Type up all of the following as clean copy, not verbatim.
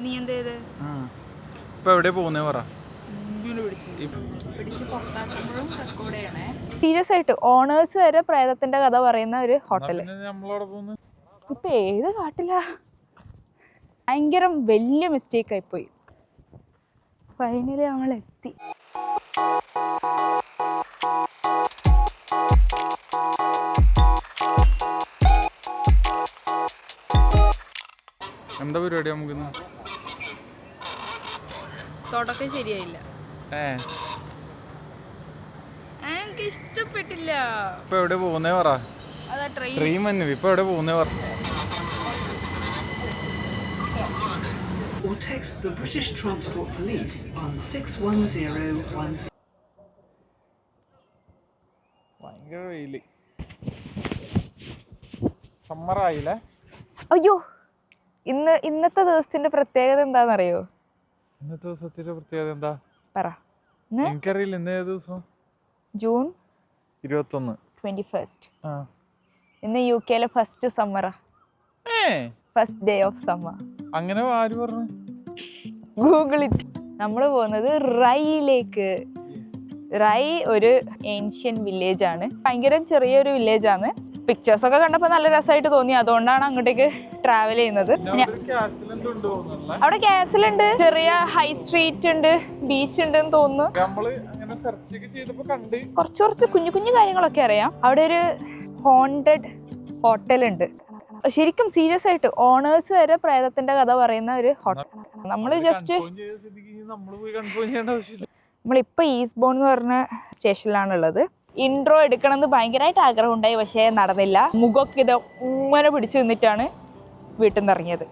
നീ എന്ത് ചെയ്ത് ഇപ്പൊ എവിടെ പോകുന്നേ പറ. സീരിയസ് ആയിട്ട് ഓണേഴ്സ് വരെ പ്രേതത്തിന്റെ കഥ പറയുന്ന ഒരു ഹോട്ടല്. ഇപ്പൊ ഏത് കാട്ടിലാ? ഭയങ്കര വലിയ മിസ്റ്റേക്ക് ആയിപ്പോയി. ഫൈനലി നമ്മൾ എത്തി. എന്താ പരിപാടി? നമുക്ക് തുടക്കം ശരിയായില്ല, എനിക്ക് ഇഷ്ടപ്പെട്ടില്ല. ഇപ്പൊ എവിടെ പോകുന്നേ പറ. ട്രെയിൻ തന്നെ. ഇപ്പൊ എവിടെ പോകുന്നേ പറ. Or text the British Transport Police on 61016. ഭയങ്കര വെയില്. സമ്മറായില്ലേ? അയ്യോ, ഇന്നത്തെ ദിവസത്തിന്റെ പ്രത്യേകത എന്താണെന്നറിയോ? ഇന്നത്തെ ദിവസത്തിന്റെ പ്രത്യേകത എന്താ പറ. എനിക്കറിയില്ല. ഇന്ന് ഏത് ദിവസം? ജൂൺ 21. ഇന്ന് UK ഫസ്റ്റ് സമ്മറാ. First day of summer. അങ്ങനെ ആര് പറഞ്ഞു? Google it. നമ്മൾ പോകുന്നത് റൈയിലേക്ക്. റൈ ഒരു ഏൻഷ്യൻ വില്ലേജ് ആണ്. ഭയങ്കര ചെറിയൊരു വില്ലേജ് ആണ്. പിക്ചേഴ്സ് ഒക്കെ കണ്ടപ്പോൾ നല്ല രസമായിട്ട് തോന്നി, അതുകൊണ്ടാണ് അങ്ങോട്ടേക്ക് ട്രാവൽ ചെയ്യുന്നത്. അവിടെ കാസിലുണ്ട്, ചെറിയ ഹൈ സ്ട്രീറ്റ് ഉണ്ട്, ബീച്ച് ഉണ്ട് എന്ന് തോന്നുന്നു. കുറച്ച് കുഞ്ഞു കുഞ്ഞു കാര്യങ്ങളൊക്കെ അറിയാം. അവിടെ ഒരു ഹോണ്ടഡ് ഹോട്ടൽ ഉണ്ട്. ശരിക്കും സീരിയസ് ആയിട്ട് ഓണേഴ്സ് വരെ പ്രേതത്തിന്റെ കഥ പറയുന്ന ഒരു ഹോട്ടൽ. നമ്മള് ജസ്റ്റ് നമ്മളിപ്പോ ഈസ്റ്റ്ബോൺ എന്ന് പറഞ്ഞ സ്റ്റേഷനിലാണുള്ളത്. ഇൻട്രോ എടുക്കണമെന്ന് ഭയങ്കരമായിട്ട് ആഗ്രഹം ഉണ്ടായി, പക്ഷേ നടന്നില്ല. മുഖമൊക്കെ ഇത് ഇങ്ങനെ പിടിച്ചു നിന്നിട്ടാണ് വീട്ടിൽ നിന്ന് ഇറങ്ങിയത്.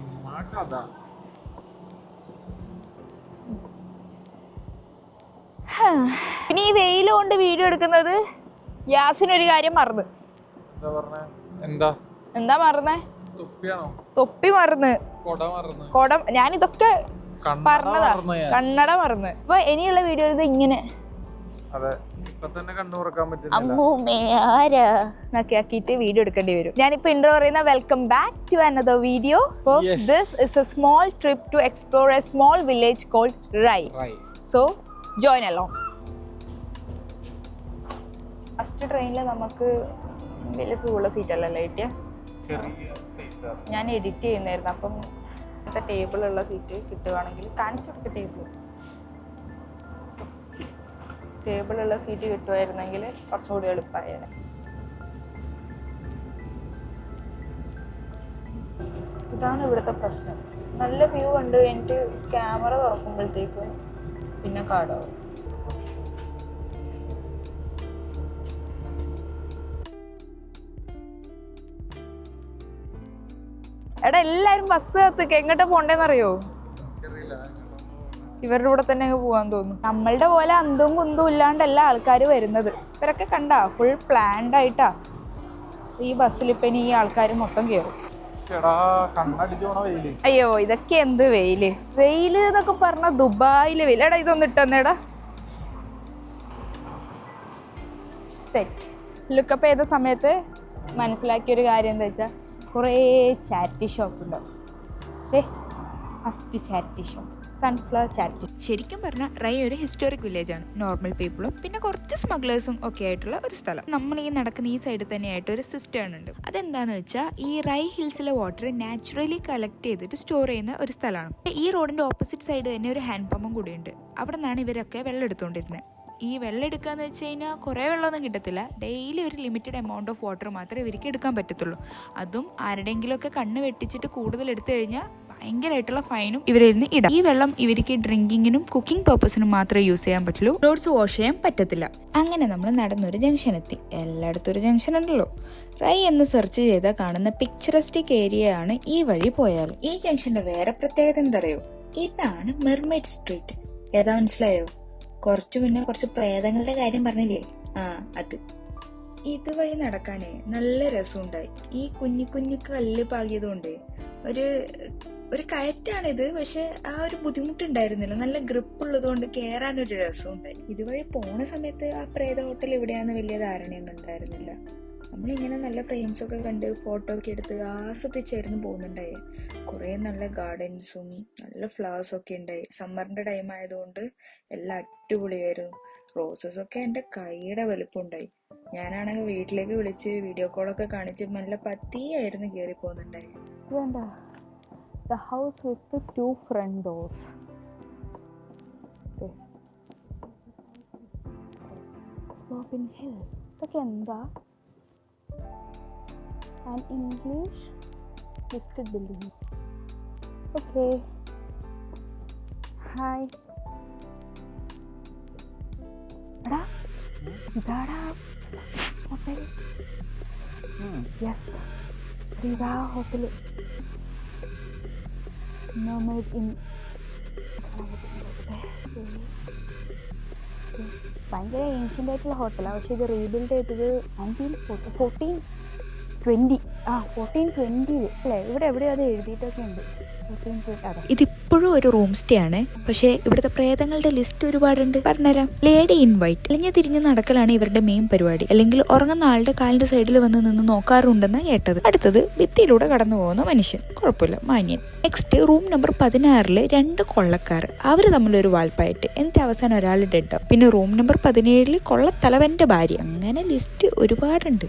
പിന്നെ ഈ വെയിൽ കൊണ്ട് വീഡിയോ എടുക്കുന്നത് യാസിനൊരു കാര്യം മറന്ന്. എന്താ മറന്നേ? തൊപ്പി മറന്ന്, കൊടം. ഞാനിതൊക്കെ പറഞ്ഞതാ, കണ്ണട മറന്ന്. അപ്പൊ ഇനിയുള്ള വീഡിയോ ഇങ്ങനെ അമ്മൂമ്മേ ആരാ എന്നൊക്കെ ആക്കിയിട്ട് വീഡിയോ എടുക്കേണ്ടി വരും. ഞാനിപ്പോ ഇൻട്രോ പറയുന്ന welcome back to another video. This is a small trip to explore a small village called Rye. So join along. First ട്രെയിനിൽ നമുക്ക് വലിയ സുഖമുള്ള സീറ്റല്ലല്ലോ കിട്ടിയ. ഞാൻ എഡിറ്റ് ചെയ്യുന്നായിരുന്നു, അപ്പം ഇങ്ങനത്തെ ടേബിളുള്ള സീറ്റ് കിട്ടുവാണെങ്കിൽ കാണിച്ചു കൊടുക്കുക. ടേബിളുള്ള സീറ്റ് കിട്ടുമായിരുന്നെങ്കിൽ കുറച്ചുകൂടി എളുപ്പമായേനെ. ഇതാണ് ഇവിടുത്തെ പ്രശ്നം. നല്ല വ്യൂ ഉണ്ട്, എനിക്ക് ക്യാമറ തുറക്കുമ്പോഴത്തേക്കും പിന്നെ കാടാവും. എടാ, എല്ലാരും ബസ് കത്തിക്ക്. എങ്ങോട്ടാ പോണ്ടേന്നറിയോ? ഇവരുടെ കൂടെ തന്നെ അങ്ങ് പോവാൻ തോന്നുന്നു. നമ്മളുടെ പോലെ അന്തവും കുന്തവും ഇല്ലാണ്ടല്ല ആൾക്കാർ വരുന്നത്. ഇവരൊക്കെ കണ്ടാ ഫുൾ പ്ലാൻഡ് ആയിട്ടാ. ഈ ബസ്സിൽ ഇപ്പൊ ഇനി ഈ ആൾക്കാർ മൊത്തം കയറും. അയ്യോ, ഇതൊക്കെ എന്ത് വെയില്. വെയില് എന്നൊക്കെ പറഞ്ഞ ദുബായില് വെയിൽ. എടാ, ഇതൊന്നും ഇട്ടെന്നേടാ. സെറ്റ് ലുക്കപ്പ് ചെയ്ത സമയത്ത് മനസ്സിലാക്കിയൊരു കാര്യം എന്താ വെച്ചാൽ, കുറേ ചാരിറ്റി ഷോപ്പ് ഉണ്ടാവും. First charity shop sunflower charity. ശരിക്കും പറഞ്ഞാൽ റൈ ഒരു ഹിസ്റ്റോറിക് വില്ലേജ് ആണ്. നോർമൽ പീപ്പിളും പിന്നെ കുറച്ച് സ്മഗ്ലേഴ്സും ഒക്കെ ആയിട്ടുള്ള ഒരു സ്ഥലം. നമ്മൾ ഈ നടക്കുന്ന ഈ സൈഡിൽ തന്നെയായിട്ട് ഒരു സിസ്റ്റേൺ ഉണ്ട്. അതെന്താന്ന് വെച്ചാൽ, ഈ റൈ ഹിൽസിലെ വാട്ടർ നാച്ചുറലി കളക്ട് ചെയ്തിട്ട് സ്റ്റോർ ചെയ്യുന്ന ഒരു സ്ഥലമാണ്. ഈ റോഡിന്റെ ഓപ്പോസിറ്റ് സൈഡ് തന്നെ ഒരു ഹാൻഡ് പമ്പും കൂടിയുണ്ട്. അവിടെ നിന്നാണ് ഇവരൊക്കെ വെള്ളം എടുത്തുകൊണ്ടിരുന്നത്. ഈ വെള്ളം എടുക്കാന്ന് വെച്ച് കഴിഞ്ഞാൽ കുറേ വെള്ളമൊന്നും കിട്ടത്തില്ല. ഡെയിലി ഒരു ലിമിറ്റഡ് എമൗണ്ട് ഓഫ് വാട്ടർ മാത്രമേ ഇവർക്ക് എടുക്കാൻ പറ്റത്തുള്ളൂ. അതും ആരുടെയെങ്കിലുമൊക്കെ കണ്ണ് വെട്ടിച്ചിട്ട് കൂടുതൽ എടുത്തു കഴിഞ്ഞാൽ ഭയങ്കരമായിട്ടുള്ള ഫൈനും ഇവരിന്ന് ഇടാം. ഈ വെള്ളം ഇവർക്ക് ഡ്രിങ്കിങ്ങിനും കുക്കിംഗ് പർപ്പസിനും മാത്രമേ യൂസ് ചെയ്യാൻ പറ്റുള്ളൂ. ക്ലോത്ത്സ് വാഷ് ചെയ്യാൻ പറ്റത്തില്ല. അങ്ങനെ നമ്മൾ നടന്നൊരു ജംഗ്ഷൻ എത്തി. എല്ലായിടത്തും ഒരു ജംഗ്ഷൻ ഉണ്ടല്ലോ. റൈ എന്ന് സെർച്ച് ചെയ്താൽ കാണുന്ന പിക്ചറിസ്റ്റിക് ഏരിയ ആണ് ഈ വഴി പോയാൽ. ഈ ജംഗ്ഷന്റെ വേറെ പ്രത്യേകത എന്തറിയോ? ഇതാണ് മെർമെയ്ഡ് സ്ട്രീറ്റ്. ഏതാ മനസ്സിലായോ? കുറച്ചു മുന്നേ കുറച്ച് പ്രേതങ്ങളുടെ കാര്യം പറഞ്ഞില്ലേ, അത്. ഇതുവഴി നടക്കാനേ നല്ല രസമുണ്ടായി. ഈ കുഞ്ഞു കുഞ്ഞു കല്ല് പാകിയതുകൊണ്ട് ഒരു കയറ്റാണിത്, പക്ഷെ ആ ഒരു ബുദ്ധിമുട്ടുണ്ടായിരുന്നില്ല. നല്ല ഗ്രിപ്പ് ഉള്ളത് കൊണ്ട് കയറാനൊരു രസമുണ്ടായി. ഇതുവഴി പോണ സമയത്ത് ആ പ്രേത ഹോട്ടൽ എവിടെയാന്ന് വലിയ ധാരണയൊന്നും ഉണ്ടായിരുന്നില്ല. നമ്മളിങ്ങനെ നല്ല ഫ്രെയിംസൊക്കെ കണ്ട് ഫോട്ടോ ഒക്കെ എടുത്ത് ആസ്വദിച്ചായിരുന്നു പോകുന്നുണ്ടായി. കുറേ നല്ല ഗാർഡൻസും നല്ല ഫ്ലവേഴ്സൊക്കെ ഉണ്ടായി. സമ്മറിൻ്റെ ടൈം ആയതുകൊണ്ട് എല്ലാം അടിപൊളിയായിരുന്നു. റോസസൊക്കെ എൻ്റെ കൈയുടെ വലുപ്പം ഉണ്ടായി. ഞാനാണെങ്കിൽ വീട്ടിലേക്ക് വിളിച്ച് വീഡിയോ കോളൊക്കെ കാണിച്ച് നല്ല പതിയായിരുന്നു കയറി പോകുന്നുണ്ടായി. ഇതെന്താ the house with 2 front doors. Robin Hill ഇതൊക്കെ എന്താ? And English listed building. Okay, hi. എടാ ഇതാടാ ഹോട്ടൽ. യെസ്, ഇതാ ഹോട്ടൽ. ഭയങ്കര ഏൻഷ്യൻ്റ് ആയിട്ടുള്ള ഹോട്ടലാണ്. പക്ഷേ ഇത് റീബിൽഡ് ചെയ്തത് 1420 അല്ലേ? ഇവിടെ എവിടെയോ അത് എഴുതിയിട്ടൊക്കെ ഉണ്ട്. ഇതിപ്പോഴും ഒരു റൂം സ്റ്റേ ആണ്. പക്ഷേ ഇവിടുത്തെ പ്രേതങ്ങളുടെ ലിസ്റ്റ് ഒരുപാടുണ്ട്. പറഞ്ഞുതരാം. ലേഡി ഇൻ വൈറ്റ് അല്ലെങ്കിൽ തിരിഞ്ഞ് നടക്കലാണ് ഇവരുടെ മെയിൻ പരിപാടി. അല്ലെങ്കിൽ ഉറങ്ങുന്ന ആളുടെ കാലിന്റെ സൈഡിൽ വന്ന് നിന്ന് നോക്കാറുണ്ടെന്ന് കേട്ടത്. അടുത്തത് ഭിത്തിയിലൂടെ കടന്നു പോകുന്ന മനുഷ്യൻ, കുഴപ്പമില്ല, മാന്യൻ. നെക്സ്റ്റ് റൂം നമ്പർ 16 2 കൊള്ളക്കാർ, അവർ തമ്മിലൊരു വാൾപ്പായിട്ട്. എന്നിട്ട് അവസാനം ഒരാൾ ഡെഡ് ആവും. പിന്നെ റൂം നമ്പർ 17 കൊള്ളത്തലവന്റെ ഭാര്യ. അങ്ങനെ ലിസ്റ്റ് ഒരുപാടുണ്ട്.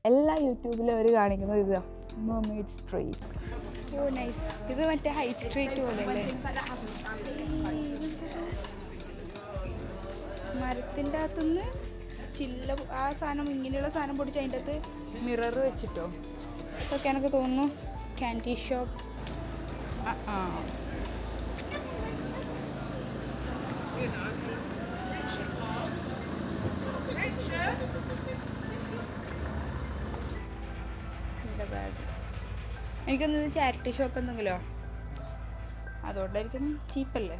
എല്ലാ യൂട്യൂബിലും അവർ കാണിക്കുന്നത് ഇതാ, മെർമെയ്ഡ് സ്ട്രീറ്റ്. ഓ നൈസ്. ഇത് മറ്റേ ഹൈ സ്ട്രീറ്റ് പോലെ അല്ലേ? മരത്തിൻ്റെ അകത്തുനിന്ന് ചില്ല ആ സാധനം, ഇങ്ങനെയുള്ള സാധനം പൊടിച്ച് അതിൻ്റെ അകത്ത് മിറർ വെച്ചിട്ടോ ഇതൊക്കെ എനിക്ക് തോന്നുന്നു ക്യാൻഡി ഷോപ്പ്. എനിക്കൊന്നത് ചാരിറ്റി ഷോപ്പ് എന്തെങ്കിലോ, അതുകൊണ്ടായിരിക്കും ചീപ്പല്ലേ.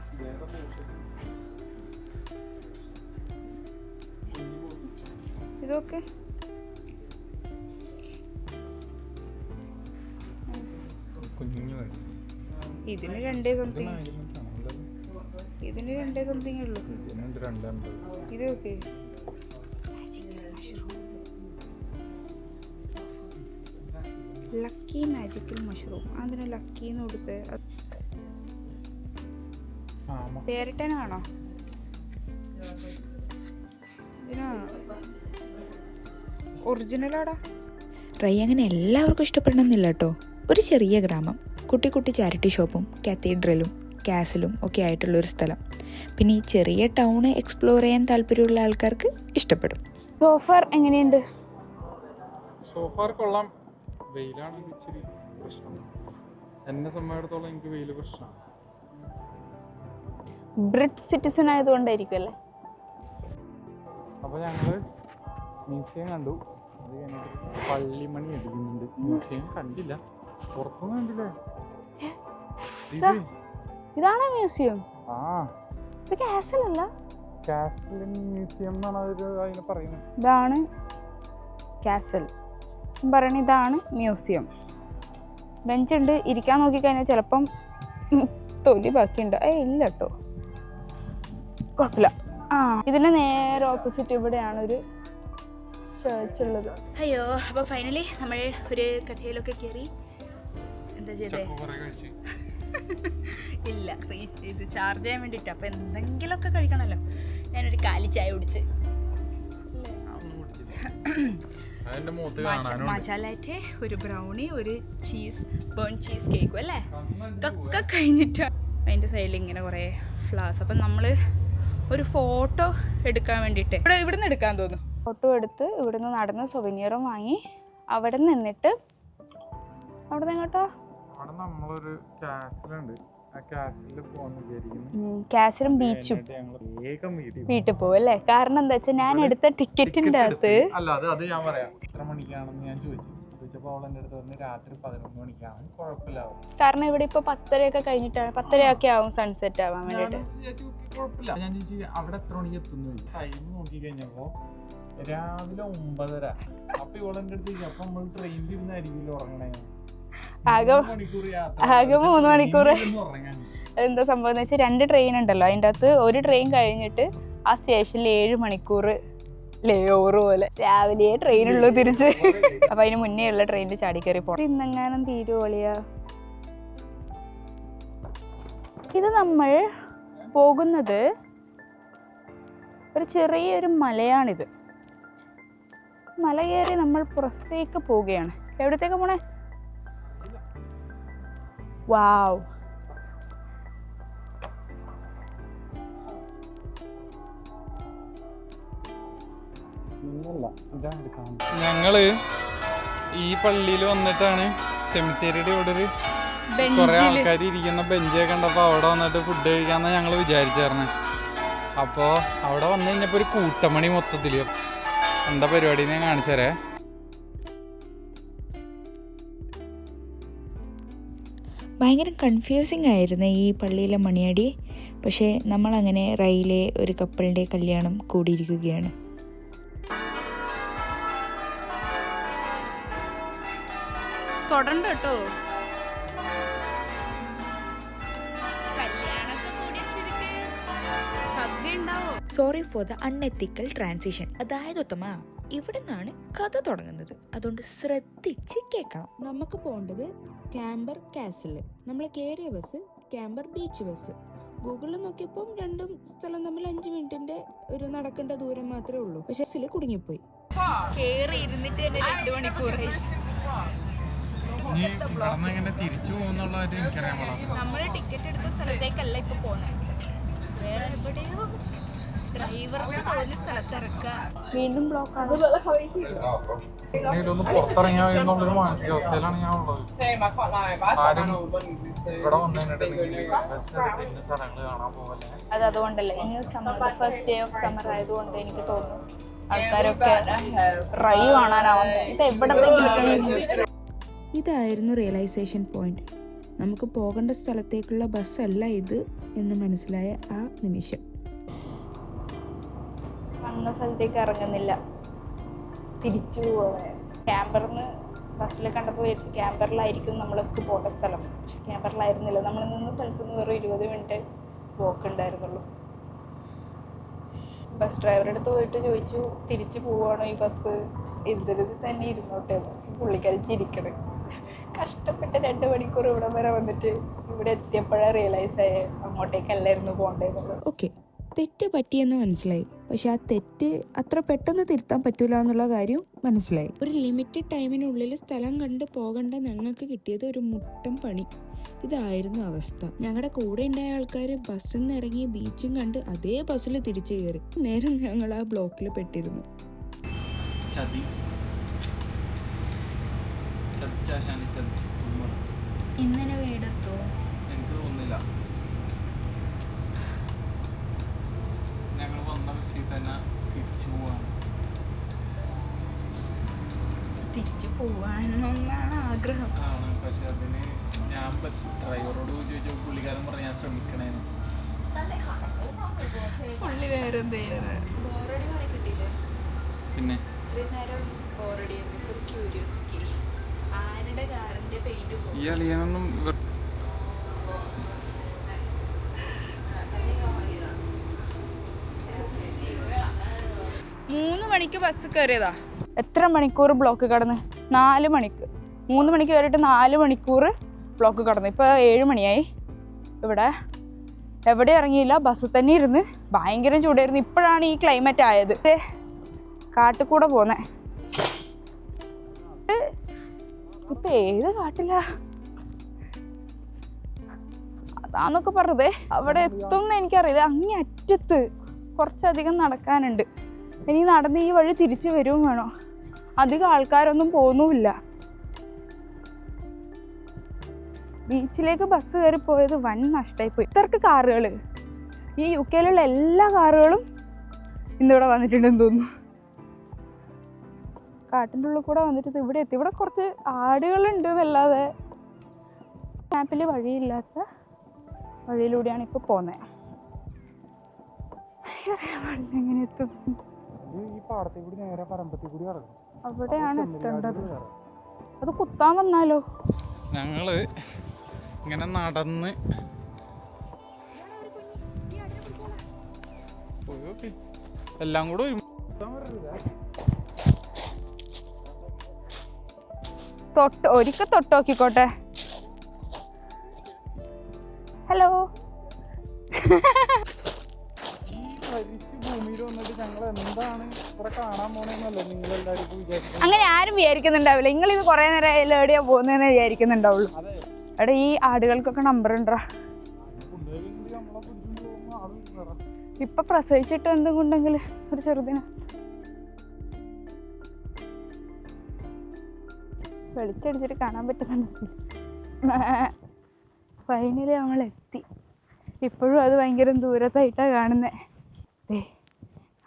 ഇതൊക്കെ ഇതിന് 2 സംതിങ്, ഇതിന് 2 സംതിങ് ഉള്ളൂ. ഇതൊക്കെ ലക്കി മാജിക്കൽ മഷ്റൂം. അതിന് ലക്കി എന്ന് കൊടുത്ത് പേരിട്ടനാണോ? ഇതിനാണോ ഒറിജിനലാടാ? ട്രൈ അങ്ങനെ എല്ലാവർക്കും ഇഷ്ടപ്പെടണമെന്നില്ല കേട്ടോ. ഒരു ചെറിയ ഗ്രാമം, കുട്ടി കുട്ടി ചാരിറ്റി ഷോപ്പും കാത്തീഡ്രലും കാസിലും ഒക്കെ ആയിട്ടുള്ളൊരു സ്ഥലം. പിന്നെ ഈ ചെറിയ ടൗണ് എക്സ്പ്ലോർ ചെയ്യാൻ താല്പര്യമുള്ള ആൾക്കാർക്ക് ഇഷ്ടപ്പെടും. സോഫാർ എങ്ങനെയുണ്ട്? സോഫാർ കൊള്ളാം. വെയിലാണ് ഇച്ചിരി പ്രശ്നം. എന്നെ സംബന്ധിച്ചിടത്തോളം എനിക്ക് വെയിൽ പ്രശ്നമാണ്. ബ്രിട്ട് സിറ്റിസൺ ആയതുകൊണ്ടായിരിക്കും അല്ലേ? അപ്പോൾ ഞങ്ങൾ മ്യൂസിയം കണ്ടു. അത് കഴിഞ്ഞിട്ട് പള്ളിമണി അടിക്കുന്നുണ്ട്. മ്യൂസിയം കണ്ടില്ല, പുറത്തൊന്നും കണ്ടില്ലേ? ഇതാണ് മ്യൂസിയം. ആ, ഇത് കാസൽ അല്ല? കാസൽ മ്യൂസിയം എന്നാണ് അതിനെ പറയുന്നത്. ഇതാണ് കാസൽ പറയണ, ഇതാണ് മ്യൂസിയം. ബെഞ്ചുണ്ട്, ഇരിക്കാൻ നോക്കിക്കഴിഞ്ഞാൽ ചിലപ്പം തൊലി ബാക്കിയുണ്ട്. ഇല്ല കേട്ടോ, കുഴപ്പമില്ല. ഇതിന് നേരെ ഓപ്പോസിറ്റ് ഇവിടെയാണ് ഒരു ചേർച്ച് ഉള്ളത്. അയ്യോ, അപ്പോൾ ഫൈനലി നമ്മൾ ഒരു കഫേയിലൊക്കെ കയറി. എന്താ ചെയ്തേ? ഇല്ല, ഇത് ചാർജ് ചെയ്യാൻ വേണ്ടിയിട്ട്. അപ്പോൾ എന്തെങ്കിലുമൊക്കെ കഴിക്കണമല്ലോ. ഞാനൊരു കാലി ചായ കുടിച്ച് മസാലായിട്ട് ഒരു ബ്രൗണി, ഒരു ബേൺ ചീസ് കേക്കും അല്ലേ, ഇതൊക്കെ കഴിഞ്ഞിട്ടാണ്. അതിൻ്റെ സൈഡിൽ ഇങ്ങനെ കുറേ ഫ്ലവേഴ്സ്. അപ്പം നമ്മൾ ഒരു ഫോട്ടോ എടുക്കാൻ വേണ്ടിയിട്ട് ഇവിടെ നിന്ന് എടുക്കാൻ തോന്നുന്നു. ഫോട്ടോ എടുത്ത് ഇവിടുന്ന് നടന്ന് സൊവനിയറും വാങ്ങി അവിടെ നിന്നിട്ട് അവിടെ നിന്ന് കേട്ടോ നമ്മളൊരു കാസിലുണ്ട്. കാസിലും ബീച്ചും വീട്ടിൽ പോകും അല്ലേ? കാരണം എന്താ വെച്ചാൽ ഞാൻ എടുത്ത ടിക്കറ്റിൻ്റെ അകത്ത് ഞാൻ പറയാം എത്ര മണിക്കാണെന്ന് ഞാൻ ചോദിച്ചപ്പോൾ അവൾ എൻ്റെ അടുത്ത് പറഞ്ഞു രാത്രി 11 മണിക്കാണ്, കുഴപ്പമില്ല. കാരണം ഇവിടെ ഇപ്പൊ 10:30 കഴിഞ്ഞിട്ടാണ്, 10:30 ആവും സൺസെറ്റ് ആവാൻ വേണ്ടിട്ട്. കുഴപ്പമില്ല. ഞാൻ ചോദിച്ചു അവിടെ എത്ര മണിക്ക് എത്തുന്നു, ടൈം നോക്കി കഴിഞ്ഞപ്പോ രാവിലെ 9:30. അപ്പൊ ഇവളെന്റെ അടുത്ത് അപ്പൊ നമ്മൾ ട്രെയിനിൽ ഇരുന്നായിരിക്കും ഉറങ്ങണേ. ആകെ 3 മണിക്കൂർ. എന്താ സംഭവം എന്ന് വെച്ചാൽ 2 ട്രെയിൻ ഉണ്ടല്ലോ, അതിൻ്റെ അകത്ത് ഒരു ട്രെയിൻ കഴിഞ്ഞിട്ട് ആ സ്റ്റേഷനിൽ 7 മണിക്കൂർ ലേയോറ് പോലെ രാവിലെ ട്രെയിനുള്ളൂ തിരിച്ച്. അപ്പൊ അതിന് മുന്നേ ഉള്ള ട്രെയിനിൽ ചാടി കയറി പോണം. ഇന്നെങ്ങാനും തീരുവോളിയാ. ഇത് നമ്മൾ പോകുന്നത് ഒരു ചെറിയൊരു മലയാണിത്. മല കയറി നമ്മൾ പുറത്തേക്ക് പോവുകയാണ്. എവിടത്തേക്ക് പോണേ? വാവ്, ഞങ്ങള് ഈ പള്ളിയിൽ വന്നിട്ടാണ് സെമിത്തേരിയുടെ ഇവിടെ ഒരു കുറെ ആൾക്കാർ ഇരിക്കുന്ന ബെഞ്ചൊക്കെ കണ്ടപ്പോ അവിടെ വന്നിട്ട് ഫുഡ് കഴിക്കാന്നാ ഞങ്ങള് വിചാരിച്ചായിരുന്നെ. അപ്പോ അവിടെ വന്നു കഴിഞ്ഞപ്പോ ഒരു കൂട്ടമണി മൊത്തത്തില്. എന്താ പരിപാടി ഞാൻ കാണിച്ചരേ. ഭയങ്കര കൺഫ്യൂസിങ് ആയിരുന്നു ഈ പള്ളിയിലെ മണിയടി. പക്ഷേ നമ്മളങ്ങനെ റൈയിലെ ഒരു കപ്പിളിൻ്റെ കല്യാണം കൂടിയിരിക്കുകയാണ്. തൊടണ്ട കേട്ടോ. Sorry for the unethical transition. അതായത് ഉത്തമ, ഇവിടെ നിന്നാണ് കഥ തുടങ്ങുന്നത്, അതുകൊണ്ട് ശ്രദ്ധിച്ച് കേൾക്കണം. നമുക്ക് പോകേണ്ടത് ക്യാമ്പർ കാസില്. നമ്മൾ കയറിയ ബസ് ക്യാമ്പർ ബീച്ച് ബസ്. ഗൂഗിളിൽ നോക്കിയപ്പോൾ രണ്ടും സ്ഥലം തമ്മിൽ 5 മിനിറ്റിന്റെ ഒരു നടക്കേണ്ട ദൂരം മാത്രമേ ഉള്ളൂ. പക്ഷെ ബസ്സിൽ കുടുങ്ങിപ്പോയി. കേറി ഇരുന്നിട്ട് 2 മണിക്കൂറായി. നമ്മള് ടിക്കറ്റ് എടുത്ത സ്ഥലത്തേക്കല്ല ഇപ്പൊ പോന്നെ, വേറെ എവിടെയോ ഡ്രൈവർക്ക് തോന്നിയ സ്ഥലത്ത് ഇറക്കുക. വീണ്ടും ബ്ലോക്കാണ്. പുറത്തിറങ്ങിയ മാനസികാവസ്ഥയിലാണ് ഞാൻ ഉള്ളത്. അത് അതുകൊണ്ടല്ലേ, ഇന്ന് summer, first day of summer ആയതുകൊണ്ട് എനിക്ക് തോന്നുന്നു ആൾക്കാരൊക്കെ ഡ്രൈവ് കാണാനാവുന്നത്. ഇത് എവിടെ ഇതായിരുന്നു റിയലൈസേഷൻ പോയിന്റ്. നമുക്ക് പോകേണ്ട സ്ഥലത്തേക്കുള്ള ബസ്സല്ല ഇത് എന്ന് മനസ്സിലായ ആ നിമിഷം. വന്ന സ്ഥലത്തേക്ക് ഇറങ്ങുന്നില്ല, തിരിച്ചു പോകണേ. ക്യാമ്പറിന്ന് ബസ്സിൽ കണ്ടപ്പോൾ വിചാരിച്ചു ക്യാമ്പറിലായിരിക്കും നമ്മൾക്ക് പോകേണ്ട സ്ഥലം. പക്ഷെ ക്യാമ്പറിലായിരുന്നില്ല. നമ്മൾ നിന്ന സ്ഥലത്ത് നിന്ന് വെറും 20 മിനിറ്റ് വോക്ക് ഉണ്ടായിരുന്നുള്ളൂ. ബസ് ഡ്രൈവറുടെ അടുത്ത് പോയിട്ട് ചോദിച്ചു തിരിച്ചു പോവുകയാണോ ഈ ബസ്, എന്തൊരു തന്നെ ഇരുന്നോട്ടെ. പുള്ളിക്കാരി ചിരിക്കണേ. കഷ്ടപ്പെട്ട് 2 മണിക്കൂർ ഇവിടെ വരെ വന്നിട്ട് ഇവിടെ എത്തിയപ്പോഴാണ് റിയലൈസ് ആയ അങ്ങോട്ടേക്കല്ലായിരുന്നു പോകേണ്ടതെന്നുള്ളത്. ഓക്കെ, തെറ്റ് പറ്റിയെന്ന് മനസ്സിലായി. പക്ഷെ ആ തെറ്റ് അത്ര പെട്ടെന്ന് തിരുത്താൻ പറ്റൂല എന്നുള്ള കാര്യം മനസ്സിലായി. ഒരു ലിമിറ്റഡ് ടൈമിനുള്ളിൽ സ്ഥലം കണ്ട് പോകേണ്ട ഞങ്ങൾക്ക് കിട്ടിയത് ഒരു മുട്ടം പണി. ഇതായിരുന്നു അവസ്ഥ. ഞങ്ങളുടെ കൂടെ ഉണ്ടായ ആൾക്കാർ ബസ്സിൽ നിന്ന് ഇറങ്ങി ബീച്ചും കണ്ട് അതേ ബസ്സിൽ തിരിച്ചു കയറി. നേരം ഞങ്ങൾ ആ ബ്ലോക്കിൽ പെട്ടിരുന്നു. ഇന്നലെ വീടെത്തോ എനിക്ക് തോന്നുന്നില്ല. ഞങ്ങൾ വന്ന ബസ്സിൽ തന്നെ തിരിച്ചു പോവാനൊന്നാണ് ആഗ്രഹം. ആണ്. പക്ഷെ അതിന് ഞാൻ ബസ് ഡ്രൈവറോട് ചോദിച്ചു, പുള്ളിക്കാരൻ പറഞ്ഞ് ഞാൻ ശ്രമിക്കണേന്ന്. പുള്ളി വേറെന്ത് ചെയ്യാറ്. ബോറടി മാറി കിട്ടിയില്ലേ? പിന്നെ ഇത്രയും നേരം ബോറടി ഒരു ക്യൂരിയോസിറ്റി. ആരുടെ കാറിന്റെ പെയിന്റ് ഈ അളിയാനൊന്നും 3 മണിക്ക് ബസ് കയറിയതാ. എത്ര മണിക്കൂർ ബ്ലോക്ക് കടന്ന്? 4 മണിക്ക്. 3 മണിക്ക് കയറിയിട്ട് 4 മണിക്കൂർ ബ്ലോക്ക് കടന്നു. ഇപ്പോൾ 7 മണിയായി. ഇവിടെ എവിടെ ഇറങ്ങിയില്ല, ബസ്സിൽ തന്നെ ഇരുന്ന്. ഭയങ്കര ചൂടായിരുന്നു. ഇപ്പോഴാണ് ഈ ക്ലൈമറ്റ് ആയത്. കാട്ടിൽ കൂടെ പോന്നെ. ഇപ്പൊ ഏത് കാട്ടില അതാന്നൊക്കെ പറഞ്ഞത്. അവിടെ എത്തുമെന്ന് എനിക്കറിയില്ല. അങ്ങേ അറ്റത്ത് കുറച്ചധികം നടക്കാനുണ്ട്. ഇനി നടന്ന് ഈ വഴി തിരിച്ചു വരുവും വേണോ. അധികം ആൾക്കാരൊന്നും പോകുന്നുമില്ല. ബീച്ചിലേക്ക് ബസ് കയറി പോയത് വൻ നഷ്ടമായിപ്പോയി. ഇത്രക്ക് കാറുകൾ, ഈ UK-യിലുള്ള എല്ലാ കാറുകളും ഇന്നിവിടെ വന്നിട്ടുണ്ടെന്ന് തോന്നുന്നു. കാട്ടിൻ്റെ ഉള്ളിൽ കൂടെ വന്നിട്ട് ഇവിടെ എത്തി. ഇവിടെ കുറച്ച് ആടുകളുണ്ട് എന്നല്ലാതെ മാപ്പിൽ വഴിയില്ലാത്ത വഴിയിലൂടെയാണ് ഇപ്പോൾ പോകുന്നത്. എങ്ങനെ എത്തും? അവിടെയാണ് എത്തേണ്ടത്. അത് കുത്താൻ വന്നാലോ? ഞങ്ങള് ഇങ്ങനെ നടന്ന് എല്ലാം കൂടെ ഒരിക്കൽ തൊട്ട് നോക്കിക്കോട്ടെ. ഹലോ. അങ്ങനെ ആരും വിചാരിക്കുന്നുണ്ടാവില്ല. നിങ്ങളിത് കുറെ നേരം എവിടെയാ പോകുന്നതെന്ന് വിചാരിക്കുന്നുണ്ടാവുള്ളൂ. എടാ ഈ ആടുകൾക്കൊക്കെ നമ്പർ ഉണ്ടോ? ഇപ്പൊ പ്രസവിച്ചിട്ട് എന്തുകൊണ്ടെങ്കിൽ ഒരു ചെറുതിന് വെളിച്ചടിച്ചിട്ട് കാണാൻ പറ്റുന്നുണ്ട്. ഫൈനലി നമ്മളെത്തി. ഇപ്പോഴും അത് ഭയങ്കര ദൂരത്തായിട്ടാണ് കാണുന്നത്.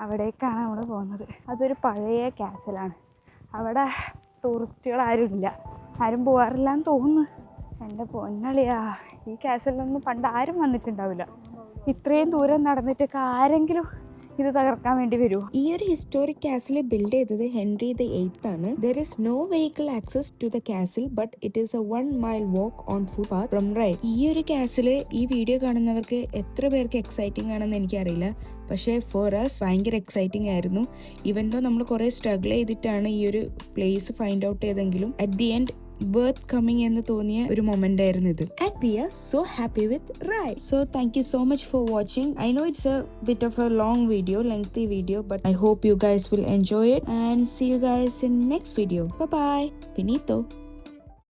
അവിടേക്കാണ് നമ്മൾ പോകുന്നത്. അതൊരു പഴയ കാസലാണ്. അവിടെ ടൂറിസ്റ്റുകൾ ആരുമില്ല, ആരും പോകാറില്ല എന്ന് തോന്നുന്നു. എൻ്റെ പൊന്നളിയാ, ഈ കാസലിലൊന്നും പണ്ട് ആരും വന്നിട്ടുണ്ടാവില്ല. ഇത്രയും ദൂരം നടന്നിട്ടൊക്കെ ആരെങ്കിലും ഇത് തകർക്കാൻ വേണ്ടി വരുമോ? ഈ ഒരു ഹിസ്റ്റോറിക് കാസിൽ ബിൽഡ് ചെയ്തത് ഹെൻറി ദ 8th ആണ്. There is no vehicle access to the castle, but it is a 1 mile walk on foot path from Rye. ഈ ഒരു കാസില് ഈ വീഡിയോ കാണുന്നവർക്ക് എത്ര പേർക്ക് എക്സൈറ്റിംഗ് ആണെന്ന് എനിക്കറിയില്ല, പക്ഷേ ഫോർ us ഭയങ്കര എക്സൈറ്റിംഗ് ആയിരുന്നു. ഈവൻ ദോ നമ്മൾ കുറേ സ്ട്രഗിൾ ചെയ്തിട്ടാണ് ഈ ഒരു പ്ലേസ് ഫൈൻഡ് ഔട്ട് ചെയ്തെങ്കിലും at the end worth coming എന്ന് തോന്നിയ ഒരു മൊമെന്റ് ആയിരുന്നു ഇത്. And we are so happy with ride. So thank you so much for watching. I know it's a bit of a long video, lengthy video, but I hope you guys will enjoy it and see you guys in next video. Bye bye. Finito.